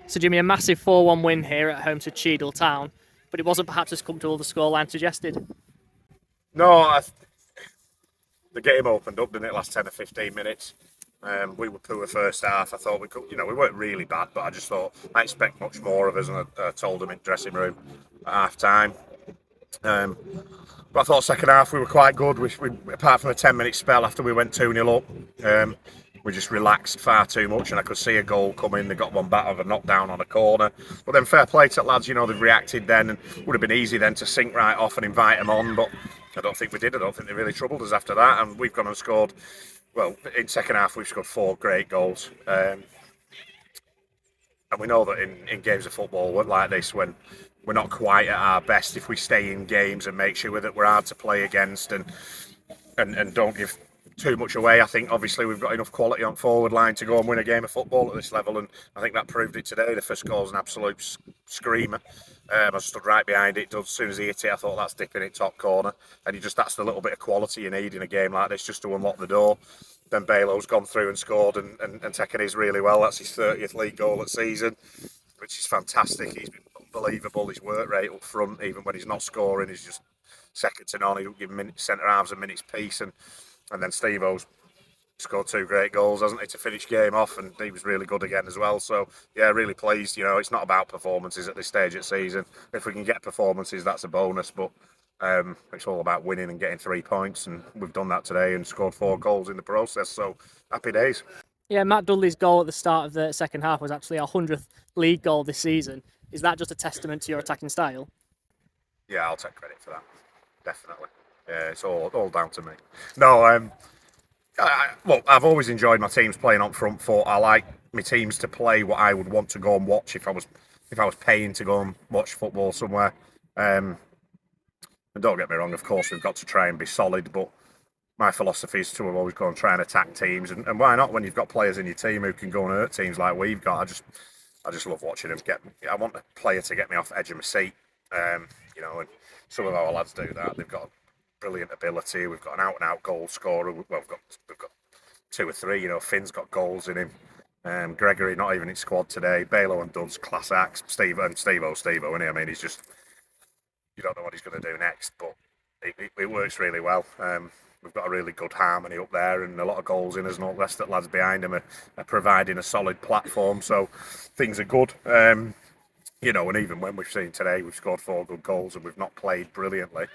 So Jimmy, a massive 4-1 win here at home to Cheadle Town, but it wasn't perhaps as comfortable as the scoreline suggested. No, the game opened up, didn't it? Last 10 or 15 minutes. We were poor first half. I thought we could, we weren't really bad, but I just thought I expect much more of us, and I told them in the dressing room at half time. But I thought second half we were quite good. Apart from a 10-minute spell after we went 2-0 up, we just relaxed far too much, and I could see a goal coming. They got one back of a knockdown on a corner. But then fair play to the lads, they've reacted then, and it would have been easy then to sink right off and invite them on, but I don't think we did. I don't think they really troubled us after that, and we've gone and scored. Well, in second half we've scored 4 great goals. And we know that in games of football like this, when we're not quite at our best, if we stay in games and make sure that we're hard to play against and don't give too much away, I think obviously we've got enough quality on forward line to go and win a game of football at this level, and I think that proved it today. The first goal was an absolute screamer. I stood right behind it. As soon as he hit it, I thought that's dipping it top corner, and that's the little bit of quality you need in a game like this just to unlock the door. Then Balo's gone through and scored and taken his really well. That's his 30th league goal at season, which is fantastic. He's been unbelievable. His work rate up front, even when he's not scoring, is just second to none. He'll give centre halves a minute's peace, and then Steve-O's scored 2 great goals, hasn't he, to finish game off, and he was really good again as well. So yeah, really pleased. It's not about performances at this stage of the season. If we can get performances, that's a bonus, but it's all about winning and getting 3 points, and we've done that today and scored 4 goals in the process. So happy days. Yeah, Matt Dudley's goal at the start of the second half was actually our 100th league goal this season. Is that just a testament to your attacking style? Yeah, I'll take credit for that. Definitely. Yeah, it's all down to me. No, look, I've always enjoyed my teams playing on front foot. I like my teams to play what I would want to go and watch if I was paying to go and watch football somewhere. And don't get me wrong, of course we've got to try and be solid, but my philosophy is to always go and try and attack teams, and why not when you've got players in your team who can go and hurt teams like we've got. I just love watching them get. I want a player to get me off the edge of my seat, and some of our lads do that. They've got brilliant ability. We've got an out-and-out goal scorer. Well, we've got 2 or 3. Finn's got goals in him. Gregory not even in squad today. Balo and Dudd's class acts. Steve-O, isn't he? I mean, he's just, you don't know what he's going to do next, but it works really well. We've got a really good harmony up there, and a lot of goals in us, and all the rest of the lads behind him are providing a solid platform. So things are good. And even when we've seen today, we've scored 4 good goals and we've not played brilliantly.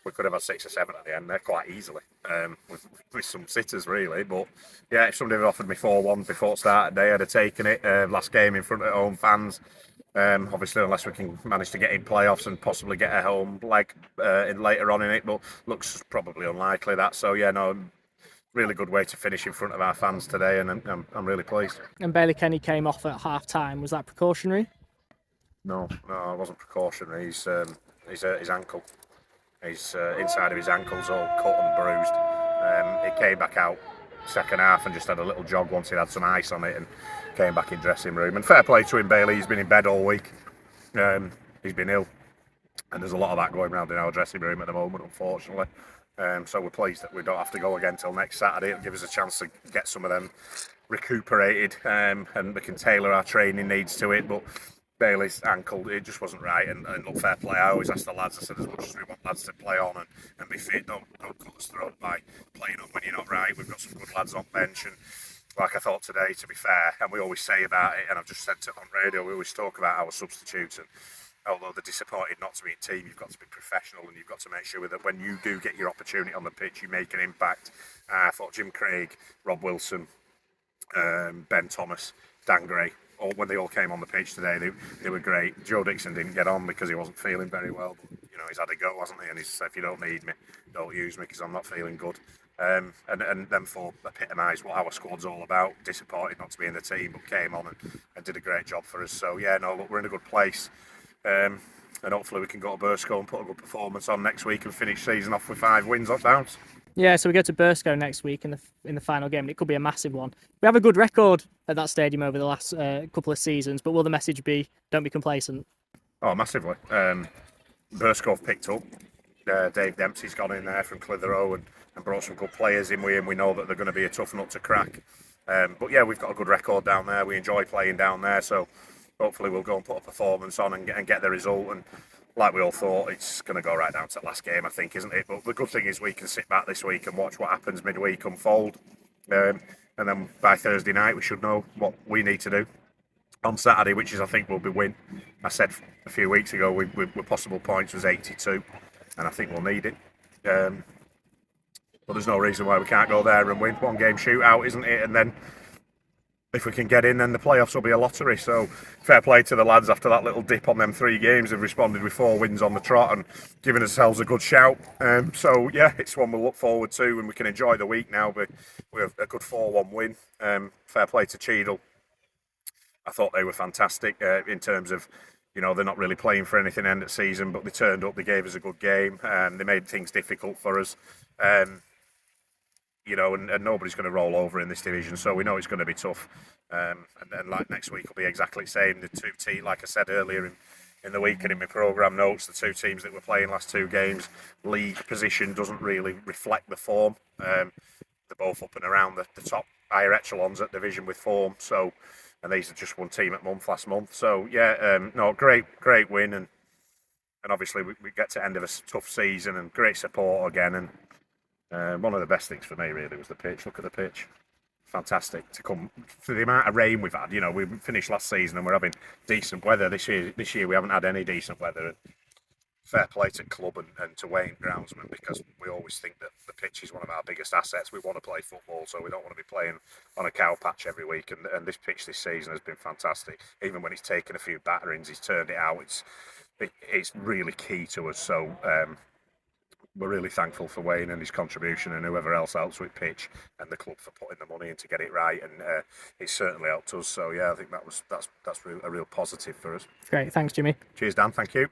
We could have had 6 or 7 at the end there quite easily, with some sitters really. But yeah, if somebody had offered me 4-1 before it started day, I'd have taken it. Last game in front of home fans. Obviously, unless we can manage to get in playoffs and possibly get a home leg in later on in it, but looks probably unlikely that. So yeah, no, really good way to finish in front of our fans today, and I'm really pleased. And Bailey Kenny came off at half time. Was that precautionary? No, it wasn't precautionary. He's hurt his ankle. He's inside of his ankle's all cut and bruised. He came back out second half and just had a little jog once he had some ice on it, and came back in dressing room. And fair play to him, Bailey. He's been in bed all week. He's been ill, and there's a lot of that going around in our dressing room at the moment, unfortunately. So we're pleased that we don't have to go again till next Saturday. It'll give us a chance to get some of them recuperated, and we can tailor our training needs to it. But Bailey's ankle, it just wasn't right, and look, fair play. I always ask the lads, I said, as much as we want lads to play on and be fit, don't cut us throat by playing up when you're not right. We've got some good lads on bench, and like I thought today, to be fair, and we always say about it, and I've just said it on radio, we always talk about our substitutes, and although they're disappointed not to be in team, you've got to be professional, and you've got to make sure that when you do get your opportunity on the pitch, you make an impact. I thought Jim Craig, Rob Wilson, Ben Thomas, Dan Gray, when they all came on the pitch today, they were great. Joe Dixon didn't get on because he wasn't feeling very well. But, he's had a go, hasn't he? And he said, if you don't need me, don't use me because I'm not feeling good. And them 4 epitomised what our squad's all about. Disappointed not to be in the team, but came on and did a great job for us. So yeah, no, look, we're in a good place. And hopefully we can go to Burscough and put a good performance on next week and finish season off with 5 wins off bounce. Yeah, so we go to Burscough next week in the final game, and it could be a massive one. We have a good record at that stadium over the last couple of seasons, but will the message be, don't be complacent? Oh, massively. Burscough picked up. Dave Dempsey's gone in there from Clitheroe and brought some good players in with him. We know that they're going to be a tough nut to crack. But yeah, we've got a good record down there. We enjoy playing down there, so hopefully we'll go and put a performance on and get the result. And like we all thought, it's going to go right down to the last game, I think, isn't it? But the good thing is we can sit back this week and watch what happens midweek unfold. And then by Thursday night, we should know what we need to do on Saturday, which is, I think, will be win. I said a few weeks ago we possible points was 82, and I think we'll need it. But there's no reason why we can't go there and win. One game shootout, isn't it? And then if we can get in, then the playoffs will be a lottery. So fair play to the lads after that little dip on them 3 games. They've responded with 4 wins on the trot and given ourselves a good shout. So yeah, it's one we'll look forward to, and we can enjoy the week now with a good 4-1 win. Fair play to Cheadle. I thought they were fantastic in terms of, you know, they're not really playing for anything end of season, but they turned up, they gave us a good game, they made things difficult for us. You know, and nobody's going to roll over in this division, so we know it's going to be tough. And then, like, next week will be exactly the same. The 2 teams, like I said earlier in the week and in my programme notes, the 2 teams that were playing last 2 games, league position doesn't really reflect the form. They're both up and around the top higher echelons at division with form. So, and these are just one team at month last month. So yeah, no, great win, and obviously we get to end of a tough season and great support again. And one of the best things for me really was the pitch. Look at the pitch, fantastic to come for the amount of rain we've had. You know, we finished last season and we're having decent weather this year. This year we haven't had any decent weather. And fair play to club and to Wayne groundsman, because we always think that the pitch is one of our biggest assets. We want to play football, so we don't want to be playing on a cow patch every week. And this pitch this season has been fantastic. Even when he's taken a few batterings, he's turned it out. It's really key to us. So we're really thankful for Wayne and his contribution, and whoever else helps with pitch, and the club for putting the money in to get it right. And it certainly helped us. So yeah, I think that's a real positive for us. Great, thanks, Jimmy. Cheers, Dan. Thank you.